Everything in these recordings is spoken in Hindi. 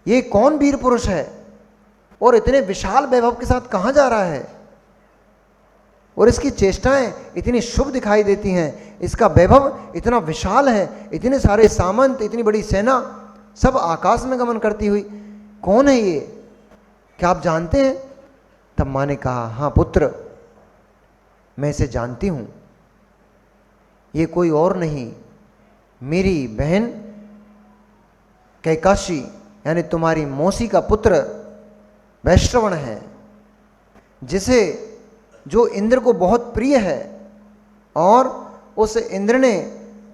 ये कौन वीर पुरुष है और इतने विशाल वैभव के साथ कहाँ जा रहा है, और इसकी चेष्टाएं इतनी शुभ दिखाई देती हैं, इसका वैभव इतना विशाल है, इतने सारे सामंत, इतनी बड़ी सेना सब आकाश में गमन करती हुई, कौन है ये, क्या आप जानते हैं? तब माँ ने कहा, हाँ पुत्र, मैं इसे जानती हूं, ये कोई और नहीं, मेरी बहन कैकाशी यानी तुम्हारी मौसी का पुत्र वैश्रवण है, जिसे जो इंद्र को बहुत प्रिय है, और उस इंद्र ने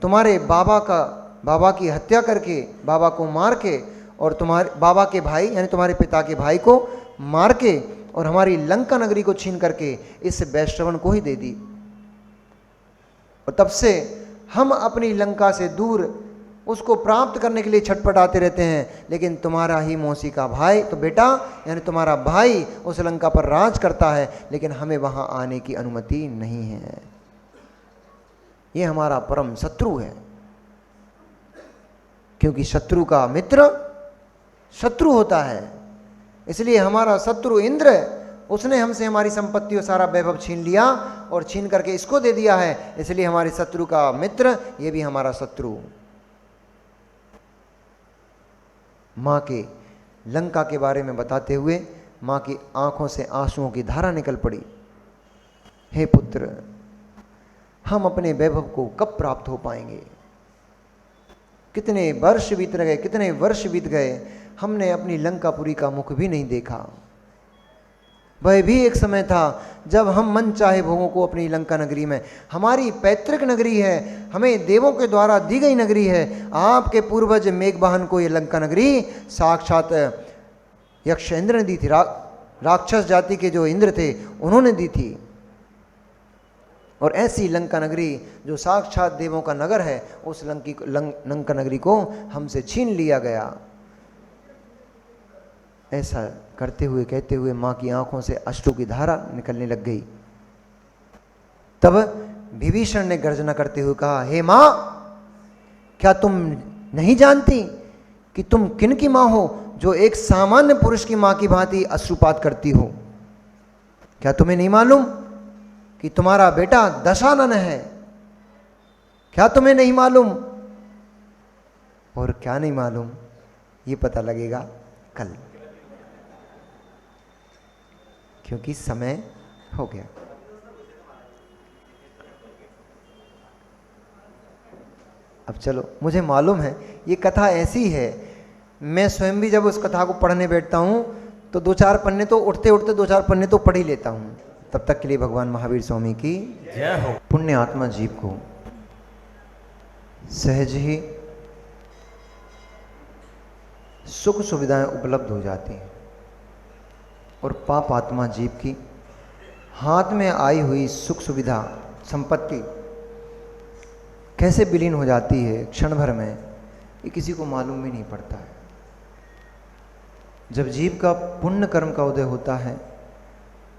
तुम्हारे बाबा की हत्या करके, बाबा को मार के, और तुम्हारे बाबा के भाई यानी तुम्हारे पिता के भाई को मार के, और हमारी लंका नगरी को छीन करके इस वैश्रवण को ही दे दी। और तब से हम अपनी लंका से दूर उसको प्राप्त करने के लिए छटपटाते रहते हैं, लेकिन तुम्हारा ही मौसी का भाई, तो बेटा यानी तुम्हारा भाई उस लंका पर राज करता है, लेकिन हमें वहां आने की अनुमति नहीं है। ये हमारा परम शत्रु है, क्योंकि शत्रु का मित्र शत्रु होता है। इसलिए हमारा शत्रु इंद्र, उसने हमसे हमारी संपत्ति और सारा वैभव छीन लिया, और छीन करके इसको दे दिया है। इसलिए हमारे शत्रु का मित्र ये भी हमारा शत्रु। मां के लंका के बारे में बताते हुए मां की आंखों से आंसुओं की धारा निकल पड़ी। हे पुत्र, हम अपने वैभव को कब प्राप्त हो पाएंगे? कितने वर्ष बीत गए, कितने वर्ष बीत गए, हमने अपनी लंकापुरी का मुख भी नहीं देखा। वह भी एक समय था जब हम मन चाहे भोगों को अपनी लंका नगरी में, हमारी पैतृक नगरी है, हमें देवों के द्वारा दी गई नगरी है। आपके पूर्वज मेघवाहन को ये लंका नगरी साक्षात यक्ष इंद्र ने दी थी, राक्षस जाति के जो इंद्र थे उन्होंने दी थी। और ऐसी लंका नगरी जो साक्षात देवों का नगर है, उस लंका नगरी को हमसे छीन लिया गया। ऐसा करते हुए कहते हुए मां की आंखों से अश्रु की धारा निकलने लग गई। तब विभीषण ने गर्जना करते हुए कहा, हे मां, क्या तुम नहीं जानती कि तुम किन की मां हो, जो एक सामान्य पुरुष की मां की भांति अश्रुपात करती हो? क्या तुम्हें नहीं मालूम कि तुम्हारा बेटा दशानन है? क्या तुम्हें नहीं मालूम? और क्या नहीं मालूम ये पता लगेगा कल, क्योंकि समय हो गया। अब चलो, मुझे मालूम है ये कथा ऐसी है, मैं स्वयं भी जब उस कथा को पढ़ने बैठता हूं तो 2-4 पन्ने तो उठते उठते 2-4 पन्ने तो पढ़ ही लेता हूं। तब तक के लिए भगवान महावीर स्वामी की जय हो। पुण्य आत्मा जीव को सहज ही सुख सुविधाएं उपलब्ध हो जाती हैं, और पाप आत्मा जीव की हाथ में आई हुई सुख सुविधा संपत्ति कैसे विलीन हो जाती है क्षण भर में, ये किसी को मालूम भी नहीं पड़ता है। जब जीव का पुण्य कर्म का उदय होता है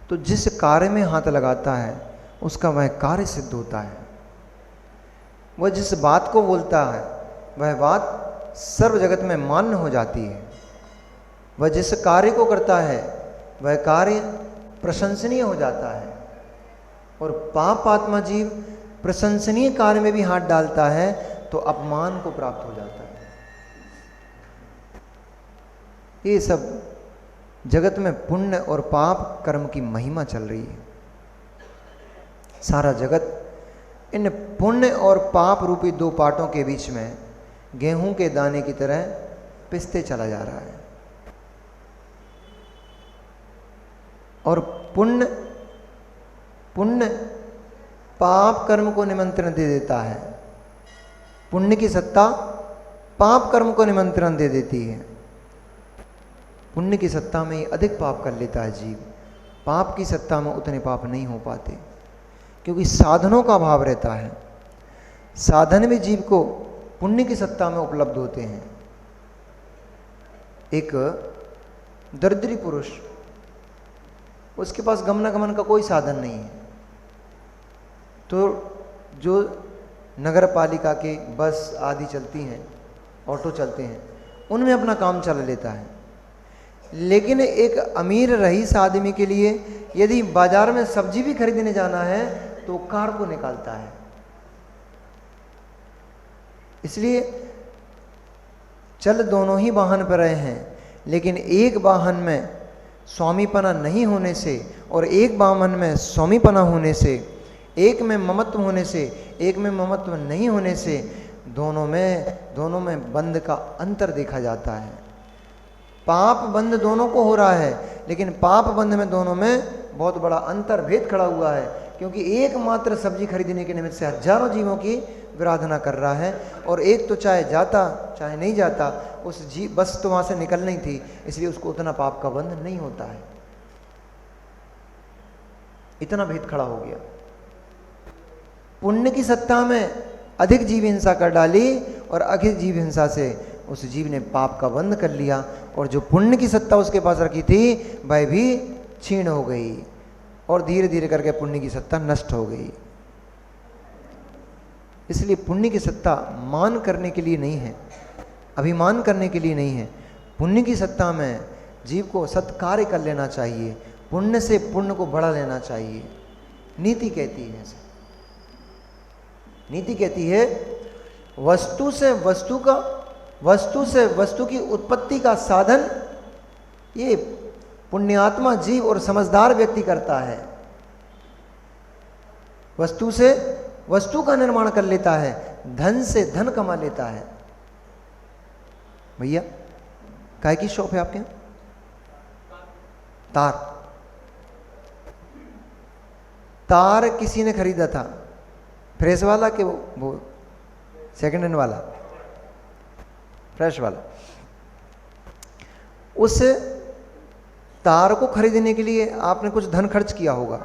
तो जिस कार्य में हाथ लगाता है उसका वह कार्य सिद्ध होता है। वह जिस बात को बोलता है वह बात सर्व जगत में मान्य हो जाती है। वह जिस कार्य को करता है वह कार्य प्रशंसनीय हो जाता है। और पाप आत्मा जीव प्रशंसनीय कार्य में भी हाथ डालता है तो अपमान को प्राप्त हो जाता है। ये सब जगत में पुण्य और पाप कर्म की महिमा चल रही है। सारा जगत इन पुण्य और पाप रूपी 2 पाटों के बीच में गेहूं के दाने की तरह पिसते चला जा रहा है। और पुण्य पाप कर्म को निमंत्रण दे देता है। पुण्य की सत्ता पाप कर्म को निमंत्रण दे देती है। पुण्य की सत्ता में ही अधिक पाप कर लेता है जीव, पाप की सत्ता में उतने पाप नहीं हो पाते, क्योंकि साधनों का अभाव रहता है। साधन भी जीव को पुण्य की सत्ता में उपलब्ध होते हैं। एक दरिद्री पुरुष, उसके पास गमनागमन का कोई साधन नहीं है, तो जो नगर पालिका के बस आदि चलती हैं, ऑटो चलते हैं, उनमें अपना काम चला लेता है। लेकिन एक अमीर रईस आदमी के लिए यदि बाजार में सब्जी भी खरीदने जाना है तो कार को निकालता है। इसलिए चल दोनों ही वाहन पर रहे हैं, लेकिन एक वाहन में स्वामीपना नहीं होने से और एक वाहन में स्वामीपना होने से, एक में ममत्व होने से एक में ममत्व नहीं होने से दोनों में बंध का अंतर देखा जाता है। पाप बंध दोनों को हो रहा है, लेकिन पाप बंध में दोनों में बहुत बड़ा अंतर भेद खड़ा हुआ है, क्योंकि एकमात्र सब्जी खरीदने के निमित्त से हजारों जीवों की विराधना कर रहा है, और एक तो चाहे जाता चाहे नहीं जाता, उस जीव बस तो वहां से निकलनी थी, इसलिए उसको उतना पाप का बंध नहीं होता है। इतना भेद खड़ा हो गया। पुण्य की सत्ता में अधिक जीव हिंसा कर डाली और अधिक जीव हिंसा से उस जीव ने पाप का बंध कर लिया, और जो पुण्य की सत्ता उसके पास रखी थी वह भी क्षीण हो गई, और धीरे धीरे करके पुण्य की सत्ता नष्ट हो गई। इसलिए पुण्य की सत्ता मान करने के लिए नहीं है, अभिमान करने के लिए नहीं है। पुण्य की सत्ता में जीव को सत्कार्य कर लेना चाहिए, पुण्य से पुण्य को बढ़ा लेना चाहिए। नीति कहती है ऐसा, नीति कहती है वस्तु से वस्तु की उत्पत्ति का साधन ये पुण्यात्मा जीव और समझदार व्यक्ति करता है। वस्तु से वस्तु का निर्माण कर लेता है, धन से धन कमा लेता है। भैया काय की शॉप है आपके यहां? तार किसी ने खरीदा था, फ्रेश वाला कि वो सेकंड हैंड वाला? फ्रेश वाला। उस तार को खरीदने के लिए आपने कुछ धन खर्च किया होगा,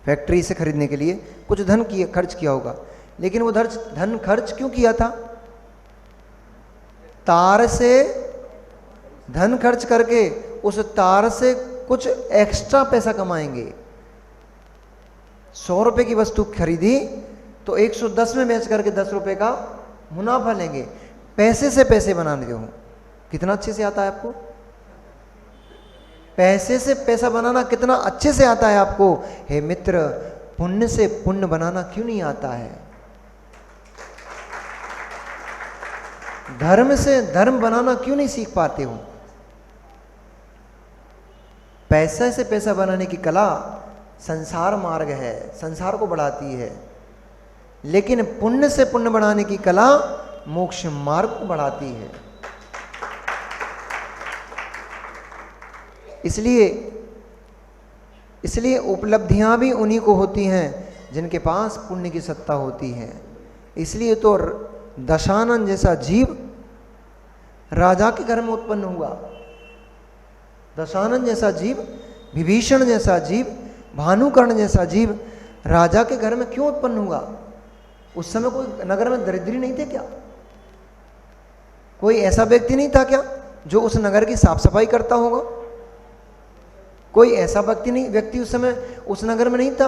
फैक्ट्री से खरीदने के लिए कुछ धन खर्च किया होगा, लेकिन वो धन खर्च क्यों किया था? तार से धन खर्च करके उस तार से कुछ एक्स्ट्रा पैसा कमाएंगे। 100 रुपए की वस्तु खरीदी तो 110 में बेच करके 10 रुपए का मुनाफा लेंगे। पैसे से पैसे बनाने दो, कितना अच्छे से आता है आपको? पैसे से पैसा बनाना कितना अच्छे से आता है आपको? हे मित्र, पुण्य से पुण्य बनाना क्यों नहीं आता है? धर्म से धर्म बनाना क्यों नहीं सीख पाते हो? पैसे से पैसा बनाने की कला संसार मार्ग है, संसार को बढ़ाती है, लेकिन पुण्य से पुण्य बढ़ाने की कला मोक्ष मार्ग को बढ़ाती है। इसलिए उपलब्धियां भी उन्हीं को होती हैं जिनके पास पुण्य की सत्ता होती है। इसलिए तो दशानन जैसा जीव राजा के घर में उत्पन्न हुआ। दशानन जैसा जीव, विभीषण जैसा जीव, भानुकर्ण जैसा जीव राजा के घर में क्यों उत्पन्न हुआ? उस समय कोई नगर में दरिद्री नहीं थे क्या? कोई ऐसा व्यक्ति नहीं था क्या जो उस नगर की साफ सफाई करता होगा? कोई ऐसा व्यक्ति उस समय उस नगर में नहीं था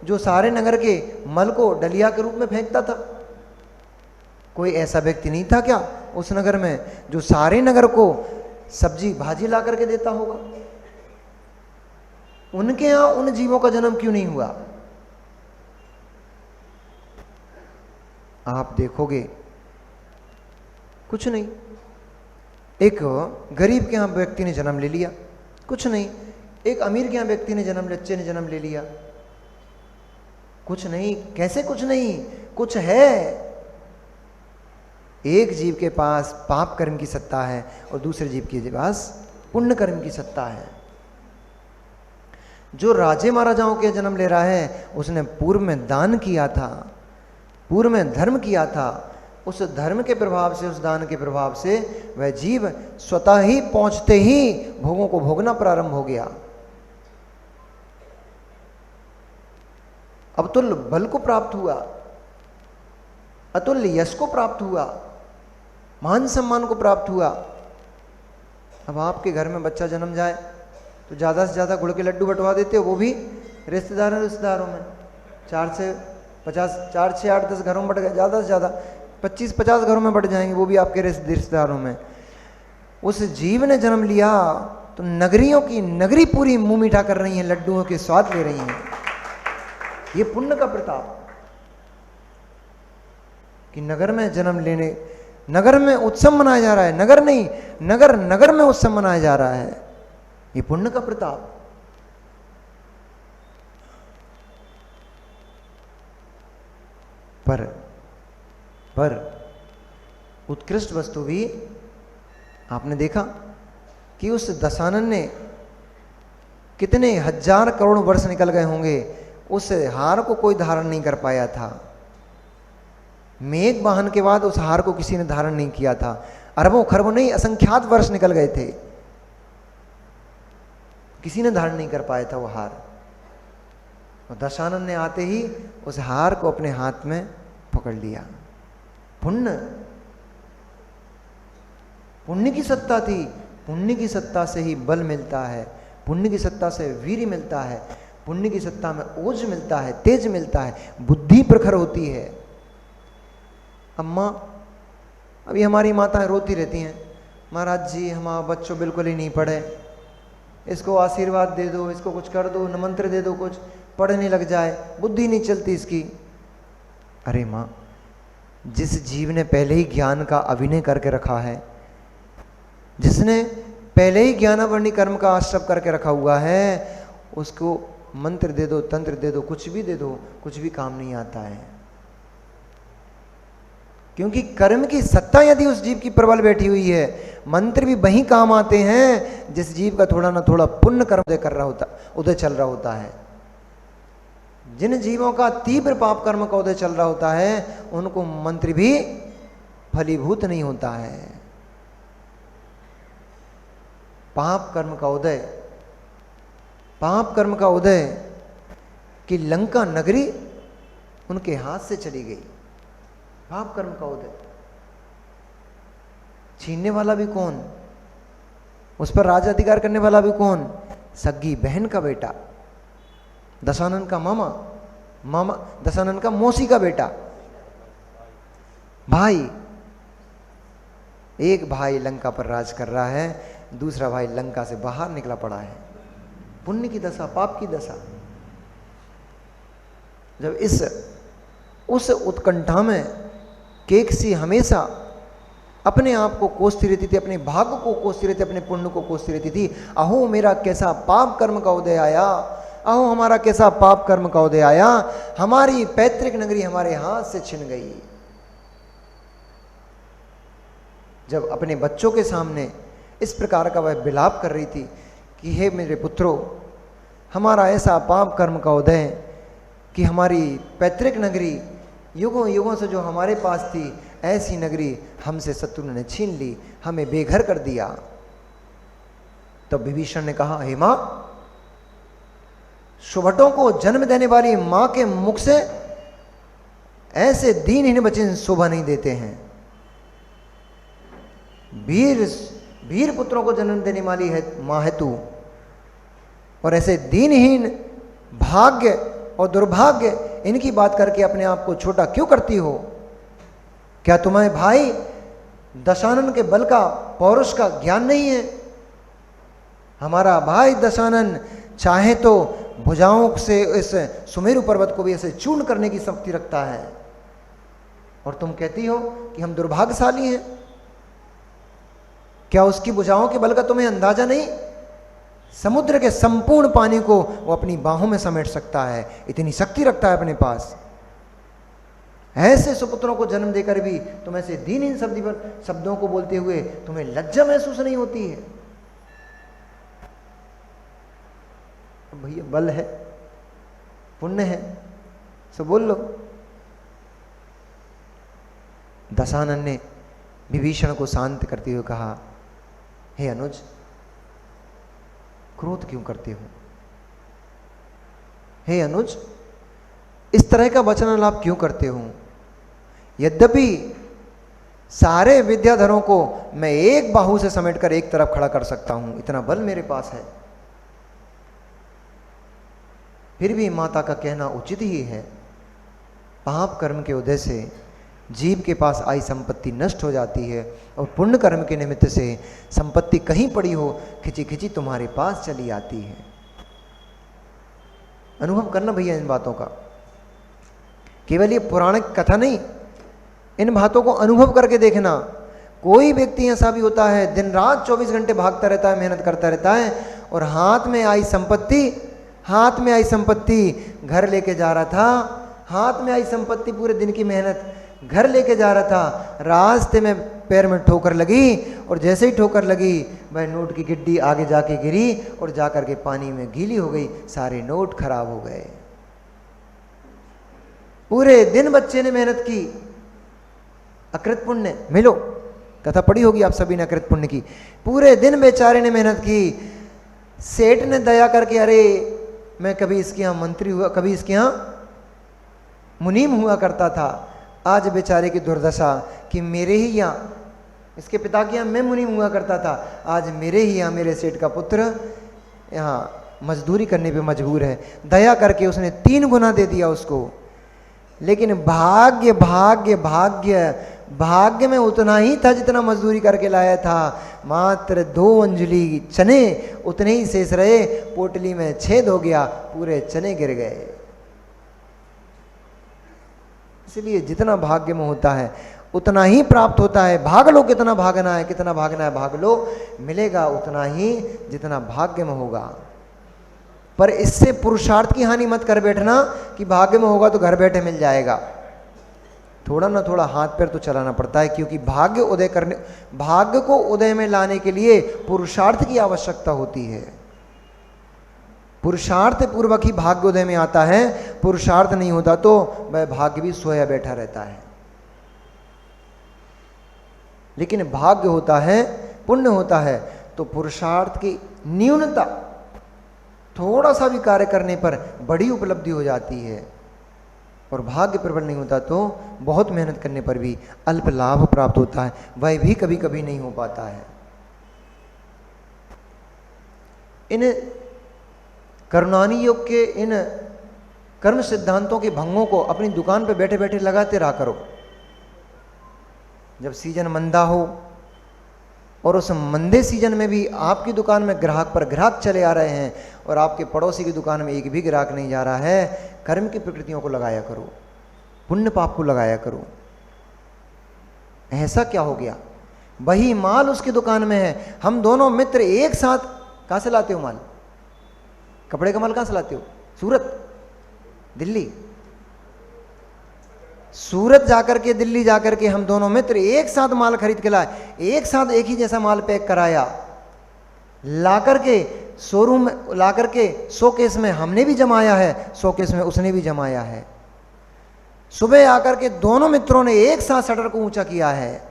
जो सारे नगर के मल को डलिया के रूप में फेंकता था? कोई ऐसा व्यक्ति नहीं था क्या उस नगर में जो सारे नगर को सब्जी भाजी ला करके देता होगा? उनके यहां उन जीवों का जन्म क्यों नहीं हुआ? आप देखोगे कुछ नहीं। एक गरीब के यहां व्यक्ति ने जन्म ले लिया, कुछ नहीं। एक अमीर के यहां व्यक्ति ने बच्चे ने जन्म ले लिया, कुछ नहीं। कैसे कुछ नहीं? कुछ है। एक जीव के पास पाप कर्म की सत्ता है और दूसरे जीव के पास पुण्य कर्म की सत्ता है। जो राजे महाराजाओं के जन्म ले रहा है उसने पूर्व में दान किया था, पूर्व में धर्म किया था। उस धर्म के प्रभाव से, उस दान के प्रभाव से वह जीव स्वतः ही पहुंचते ही भोगों को भोगना प्रारंभ हो गया। अतुल्य बल को प्राप्त हुआ, अतुल्य यश को प्राप्त हुआ, मान सम्मान को प्राप्त हुआ। अब आपके घर में बच्चा जन्म जाए तो ज़्यादा से ज़्यादा गुड़ के लड्डू बंटवा देते हो, वो भी रिश्तेदारों में। 4 से 8 10 घरों में बट गए, ज़्यादा से ज़्यादा 25-50 घरों में बट जाएंगे, वो भी आपके रिश्तेदारों में। उस जीव ने जन्म लिया तो नगरियों की नगरी पूरी मुंह मीठा कर रही हैं, लड्डुओं के स्वाद ले रही हैं। ये पुण्य का प्रताप कि नगर में जन्म लेने, नगर में उत्सव मनाया जा रहा है, नगर नहीं, नगर नगर में उत्सव मनाया जा रहा है। ये पुण्य का प्रताप। पर उत्कृष्ट वस्तु भी आपने देखा कि उस दशानन ने कितने हजार करोड़ वर्ष निकल गए होंगे, उस हार को कोई धारण नहीं कर पाया था। मेघ वाहन के बाद उस हार को किसी ने धारण नहीं किया था। अरबों खरबों नहीं, असंख्यात वर्ष निकल गए थे, किसी ने धारण नहीं कर पाया था वो हार। और दशानन ने आते ही उस हार को अपने हाथ में पकड़ लिया। पुण्य की सत्ता थी। पुण्य की सत्ता से ही बल मिलता है, पुण्य की सत्ता से वीर्य मिलता है, पुण्य की सत्ता में ओज मिलता है, तेज मिलता है, बुद्धि प्रखर होती है। अम्मा, अभी हमारी माताएं रोती रहती हैं, महाराज जी हमारा बच्चों बिल्कुल ही नहीं पढ़े, इसको आशीर्वाद दे दो, इसको कुछ कर दो, न मंत्र दे दो, कुछ पढ़ने लग जाए, बुद्धि नहीं चलती इसकी। अरे माँ, जिस जीव ने पहले ही ज्ञान का अभिनय करके रखा है, जिसने पहले ही ज्ञानावरणी कर्म का आश्रव करके रखा हुआ है, उसको मंत्र दे दो, तंत्र दे दो, कुछ भी दे दो, कुछ भी काम नहीं आता है। क्योंकि कर्म की सत्ता यदि उस जीव की प्रबल बैठी हुई है, मंत्र भी वही काम आते हैं जिस जीव का थोड़ा ना थोड़ा पुण्य कर्म उदय कर रहा होता, उदय चल रहा होता है। जिन जीवों का तीव्र पाप कर्म का उदय चल रहा होता है, उनको मंत्र भी फलीभूत नहीं होता है। पाप कर्म का उदय, पाप कर्म का उदय कि लंका नगरी उनके हाथ से चली गई। पाप कर्म का उदय, छीनने वाला भी कौन, उस पर राज अधिकार करने वाला भी कौन? सगी बहन का बेटा, दशानन का मामा, दशानन का मौसी का बेटा, भाई। एक भाई लंका पर राज कर रहा है, दूसरा भाई लंका से बाहर निकला पड़ा है। पुण्य की दशा, पाप की दशा। जब उस उत्कंठा में केकसी हमेशा अपने आप को कोसती रहती थी, अपने भाग्य को कोसती रहती, अपने पुण्य को कोसती रहती थी। अहो मेरा कैसा पाप कर्म का उदय आया, अहो हमारा कैसा पाप कर्म का उदय आया, हमारी पैतृक नगरी हमारे हाथ से छिन गई। जब अपने बच्चों के सामने इस प्रकार का वह विलाप कर रही थी कि हे मेरे पुत्रों, हमारा ऐसा पाप कर्म का उदय कि हमारी पैतृक नगरी युगों युगों से जो हमारे पास थी, ऐसी नगरी हमसे शत्रु ने छीन ली, हमें बेघर कर दिया। तब विभीषण ने कहा, हे मां, सुभटों को जन्म देने वाली मां के मुख से ऐसे दीनहीन बच्चे शोभा नहीं देते हैं। वीर पुत्रों को जन्म देने वाली है मां है तू, और ऐसे दीनहीन, भाग्य और दुर्भाग्य इनकी बात करके अपने आप को छोटा क्यों करती हो? क्या तुम्हें भाई दशानन के बल का, पौरुष का ज्ञान नहीं है? हमारा भाई दशानन चाहे तो भुजाओं से इस सुमेरु पर्वत को भी ऐसे चूर्ण करने की शक्ति रखता है, और तुम कहती हो कि हम दुर्भाग्यशाली हैं। क्या उसकी भुजाओं के बल का तुम्हें अंदाजा नहीं? समुद्र के संपूर्ण पानी को वो अपनी बाहों में समेट सकता है, इतनी शक्ति रखता है अपने पास। ऐसे सुपुत्रों को जन्म देकर भी तुम ऐसे दीनहीन शब्दों को बोलते हुए तुम्हें लज्जा महसूस नहीं होती है? भैया बल है, पुण्य है, सो बोल लो। दशानन ने विभीषण को शांत करते हुए कहा, हे अनुज, क्रोध क्यों करते हो? हे अनुज, इस तरह का वचनालाप क्यों करते हो? यद्यपि सारे विद्याधरों को मैं एक बाहु से समेटकर एक तरफ खड़ा कर सकता हूं, इतना बल मेरे पास है, फिर भी माता का कहना उचित ही है। पाप कर्म के उदय से जीव के पास आई संपत्ति नष्ट हो जाती है और पुण्य कर्म के निमित्त से संपत्ति कहीं पड़ी हो खिंची खिंची तुम्हारे पास चली आती है। अनुभव करना भैया इन बातों का, केवल ये पौराणिक कथा नहीं, इन बातों को अनुभव करके देखना। कोई व्यक्ति ऐसा भी होता है दिन रात 24 घंटे भागता रहता है, मेहनत करता रहता है, और हाथ में आई संपत्ति घर लेके जा रहा था, हाथ में आई संपत्ति पूरे दिन की मेहनत घर लेके जा रहा था, रास्ते में पैर में ठोकर लगी, और जैसे ही ठोकर लगी वह नोट की गिड्डी आगे जाके गिरी और जाकर के पानी में गीली हो गई, सारे नोट खराब हो गए। पूरे दिन बच्चे ने मेहनत की, अकृत पुण्य मिलो, कथा पढ़ी होगी आप सभी ने अकृत पुण्य की। पूरे दिन बेचारे ने मेहनत की, सेठ ने दया करके, अरे मैं कभी इसके यहाँ मंत्री हुआ, कभी इसके यहाँ मुनीम हुआ करता था, आज बेचारे की दुर्दशा कि मेरे ही यहाँ, इसके पिता के यहाँ मैं मुनीम हुआ करता था, आज मेरे ही यहाँ मेरे सेठ का पुत्र यहाँ मजदूरी करने पे मजबूर है। दया करके उसने 3 गुना दे दिया उसको। लेकिन भाग्य भाग्य भाग्य भाग्य में उतना ही था जितना मजदूरी करके लाया था, मात्र 2 अंजलि चने उतने ही शेष रहे, पोटली में छेद हो गया, पूरे चने गिर गए। इसलिए जितना भाग्य में होता है उतना ही प्राप्त होता है। भाग लो, कितना भागना है, कितना भागना है भाग लो, मिलेगा उतना ही जितना भाग्य में होगा। पर इससे पुरुषार्थ की हानि मत कर बैठना कि भाग्य में होगा तो घर बैठे मिल जाएगा। थोड़ा ना थोड़ा हाथ पैर तो चलाना पड़ता है, क्योंकि भाग्य को उदय में लाने के लिए पुरुषार्थ की आवश्यकता होती है। पुरुषार्थ पूर्वक ही भाग्य उदय में आता है, पुरुषार्थ नहीं होता तो वह भाग्य भी सोया बैठा रहता है। लेकिन भाग्य होता है, पुण्य होता है, तो पुरुषार्थ की न्यूनता, थोड़ा सा भी कार्य करने पर बड़ी उपलब्धि हो जाती है। और भाग्य प्रबल नहीं होता तो बहुत मेहनत करने पर भी अल्प लाभ प्राप्त होता है, वह भी कभी कभी नहीं हो पाता है। इन करुणानी योग के इन कर्म सिद्धांतों के भंगों को अपनी दुकान पर बैठे बैठे लगाते रहा करो। जब सीजन मंदा हो और उस मंदे सीजन में भी आपकी दुकान में ग्राहक पर ग्राहक चले आ रहे हैं और आपके पड़ोसी की दुकान में एक भी ग्राहक नहीं जा रहा है, कर्म की प्रकृतियों को लगाया करो, पुण्य पाप को लगाया करो। ऐसा क्या हो गया, वही माल उसकी दुकान में है, हम दोनों मित्र एक साथ, कहां से लाते हो माल, कपड़े का माल कहां से लाते हो, सूरत, दिल्ली, सूरत जाकर के, दिल्ली जाकर के हम दोनों मित्र एक साथ माल खरीद के लाए, एक साथ एक ही जैसा माल पैक कराया, लाकर के शोरूम में लाकर के शोकेस में हमने भी जमाया है, शोकेस में उसने भी जमाया है। सुबह आकर के दोनों मित्रों ने एक साथ शटर को ऊंचा किया है,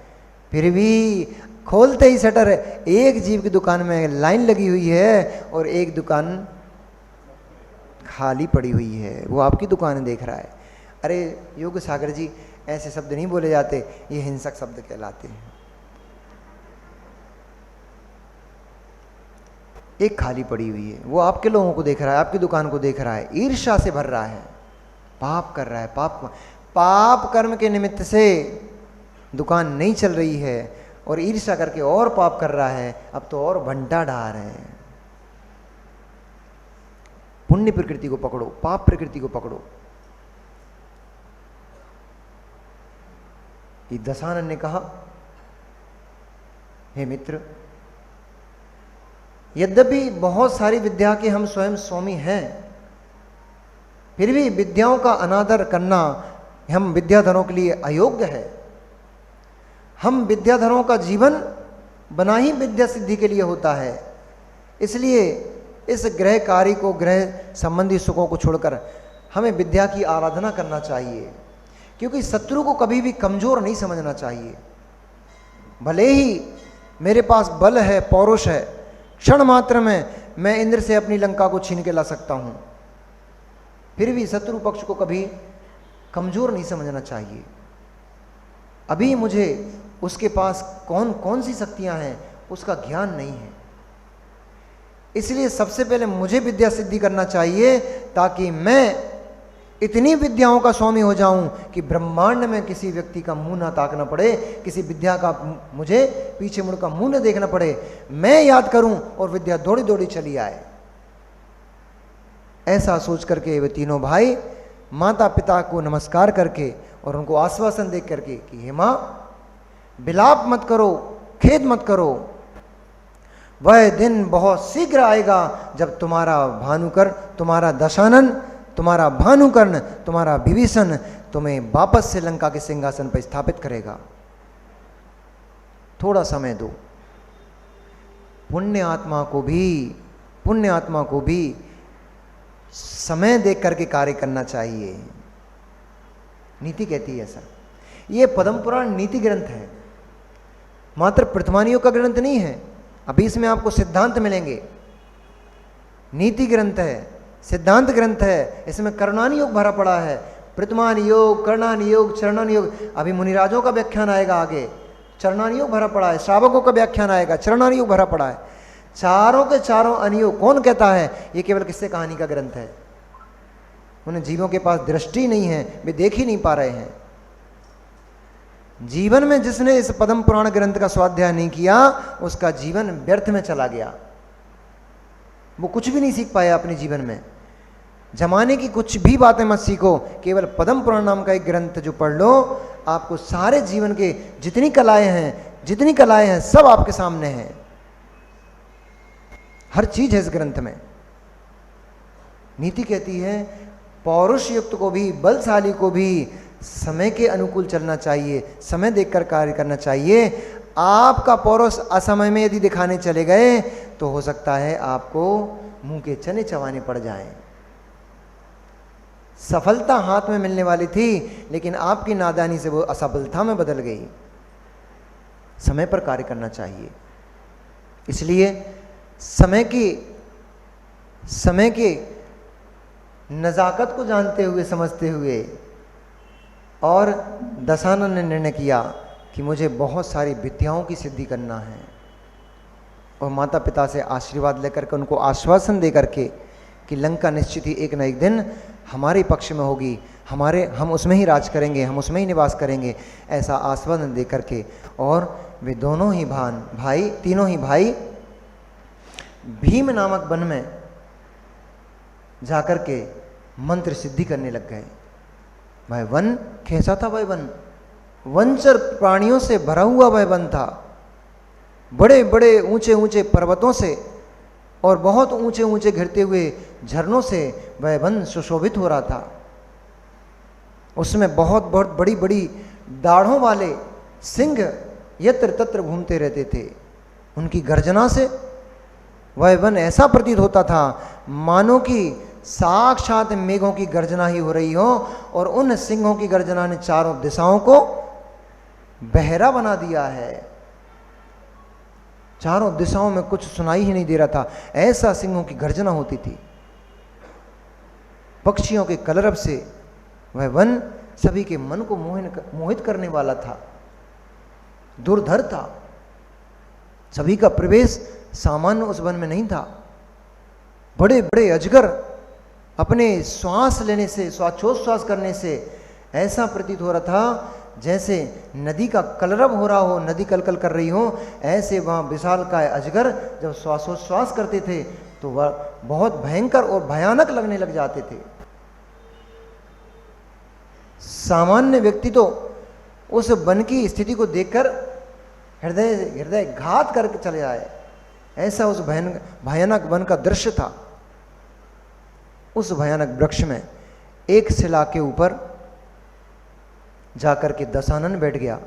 फिर भी खोलते ही शटर एक जीव की दुकान में लाइन लगी हुई है और एक दुकान खाली पड़ी हुई है, वो आपकी दुकान देख रहा है। अरे योग सागर जी, ऐसे शब्द नहीं बोले जाते, ये हिंसक शब्द कहलाते हैं। एक खाली पड़ी हुई है, वो आपके लोगों को देख रहा है, आपकी दुकान को देख रहा है, ईर्ष्या से भर रहा है, पाप कर रहा है, पाप कर्म के निमित्त से दुकान नहीं चल रही है और ईर्ष्या करके और पाप कर रहा है, अब तो और भंटा ढा रहे हैं। पुण्य प्रकृति को पकड़ो, पाप प्रकृति को पकड़ो। ये दशानन ने कहा, हे मित्र, यद्यपि बहुत सारी विद्या के हम स्वयं स्वामी हैं, फिर भी विद्याओं का अनादर करना हम विद्याधरों के लिए अयोग्य है। हम विद्याधरों का जीवन बना ही विद्या सिद्धि के लिए होता है। इसलिए इस ग्रह कार्य को, ग्रह संबंधी सुखों को छोड़कर हमें विद्या की आराधना करना चाहिए, क्योंकि शत्रु को कभी भी कमजोर नहीं समझना चाहिए। भले ही मेरे पास बल है, पौरुष है, क्षण मात्र में मैं इंद्र से अपनी लंका को छीन के ला सकता हूं, फिर भी शत्रु पक्ष को कभी कमजोर नहीं समझना चाहिए। अभी मुझे उसके पास कौन कौन सी शक्तियां हैं उसका ज्ञान नहीं है, इसलिए सबसे पहले मुझे विद्या सिद्धि करना चाहिए, ताकि मैं इतनी विद्याओं का स्वामी हो जाऊं कि ब्रह्मांड में किसी व्यक्ति का मुंह ना ताकना पड़े, किसी विद्या का मुझे पीछे मुड़ का मुंह न देखना पड़े, मैं याद करूं और विद्या दौड़ी दौड़ी चली आए। ऐसा सोच करके वे तीनों भाई माता पिता को नमस्कार करके और उनको आश्वासन दे करके कि हे मां, विलाप मत करो, खेद मत करो, वह दिन बहुत शीघ्र आएगा जब तुम्हारा भानुकर, तुम्हारा दशानन, तुम्हारा भानुकर्ण, तुम्हारा विभीषण तुम्हें वापस से लंका के सिंहासन पर स्थापित करेगा। थोड़ा समय दो। पुण्य आत्मा को भी समय देख करके कार्य करना चाहिए। नीति कहती है ऐसा। ये पद्म पुराण नीति ग्रंथ है, मात्र प्रतिमानियों का ग्रंथ नहीं है। अभी इसमें आपको सिद्धांत मिलेंगे। नीति ग्रंथ है, सिद्धांत ग्रंथ है। इसमें कर्णान योग भरा पड़ा है, प्रतिमान योग, कर्णान योग, चरणान योग। अभी मुनिराजों का व्याख्यान आएगा आगे, चरणान योग भरा पड़ा है। श्रावकों का व्याख्यान आएगा, चरणान योग भरा पड़ा है। चारों के चारों अनुयोग। कौन कहता है ये केवल किस्से कहानी का ग्रंथ है? उन जीवों के पास दृष्टि नहीं है, वे देख ही नहीं पा रहे हैं। जीवन में जिसने इस पद्म पुराण ग्रंथ का स्वाध्याय नहीं किया, उसका जीवन व्यर्थ में चला गया। वो कुछ भी नहीं सीख पाया अपने जीवन में। जमाने की कुछ भी बातें मत सीखो, केवल पद्म पुराण नाम का एक ग्रंथ जो पढ़ लो, आपको सारे जीवन के जितनी कलाएं हैं सब आपके सामने हैं। हर चीज है इस ग्रंथ में। नीति कहती है पौरुष युक्त को भी, बलशाली को भी समय के अनुकूल चलना चाहिए, समय देखकर कार्य करना चाहिए। आपका पौरुष असमय में यदि दिखाने चले गए तो हो सकता है आपको मुंह के चने चबाने पड़ जाएं। सफलता हाथ में मिलने वाली थी, लेकिन आपकी नादानी से वो असफलता में बदल गई। समय पर कार्य करना चाहिए। इसलिए समय की नजाकत को जानते हुए, समझते हुए, और दशानन ने निर्णय किया कि मुझे बहुत सारी विद्याओं की सिद्धि करना है, और माता पिता से आशीर्वाद लेकर के, उनको आश्वासन दे करके कि लंका निश्चित ही एक न एक दिन हमारे पक्ष में होगी, हम उसमें ही राज करेंगे, हम उसमें ही निवास करेंगे, ऐसा आश्वासन दे करके, और वे दोनों ही भाई, तीनों ही भाई भीम नामक वन में जाकर के मंत्र सिद्धि करने लग गए। भाई वन कैसा था? भाई वनचर प्राणियों से भरा हुआ वह वन था। बड़े बड़े ऊंचे ऊंचे पर्वतों से और बहुत ऊंचे ऊंचे घिरते हुए झरनों से वह वन सुशोभित हो रहा था। उसमें बहुत बहुत बड़ी बड़ी दाढ़ों वाले सिंह यत्र तत्र घूमते रहते थे। उनकी गर्जना से वह वन ऐसा प्रतीत होता था मानो कि साक्षात मेघों की गर्जना ही हो रही हो, और उन सिंहों की गर्जना ने चारों दिशाओं को बहरा बना दिया है। चारों दिशाओं में कुछ सुनाई ही नहीं दे रहा था, ऐसा सिंहों की गर्जना होती थी। पक्षियों के कलरव से वह वन सभी के मन को मोहित करने वाला था, दुर्धर था। सभी का प्रवेश सामान्य उस वन में नहीं था। बड़े बड़े अजगर अपने श्वास लेने से, श्वासोच्छ्वास करने से ऐसा प्रतीत हो रहा था जैसे नदी का कलरव हो रहा हो, नदी कलकल कर रही हो। ऐसे वहाँ विशालकाय अजगर जब श्वासोच्छ्वास करते थे तो वह बहुत भयंकर और भयानक लगने लग जाते थे। सामान्य व्यक्ति तो उस वन की स्थिति को देखकर हृदय घात करके चले आए। ऐसा उस भयानक वन का दृश्य था। उस भयानक वृक्ष में एक शिला के ऊपर जाकर के दशानन बैठ गया।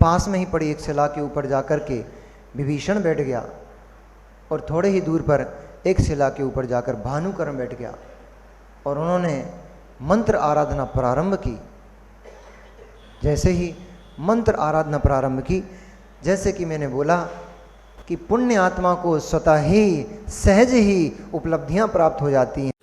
पास में ही पड़ी एक शिला के ऊपर जाकर के विभीषण बैठ गया, और थोड़े ही दूर पर एक शिला के ऊपर जाकर भानुकर्ण बैठ गया, और उन्होंने मंत्र आराधना प्रारंभ की। जैसे ही मंत्र आराधना प्रारंभ की, जैसे कि मैंने बोला कि पुण्य आत्मा को स्वतः ही सहज ही उपलब्धियां प्राप्त हो जाती हैं।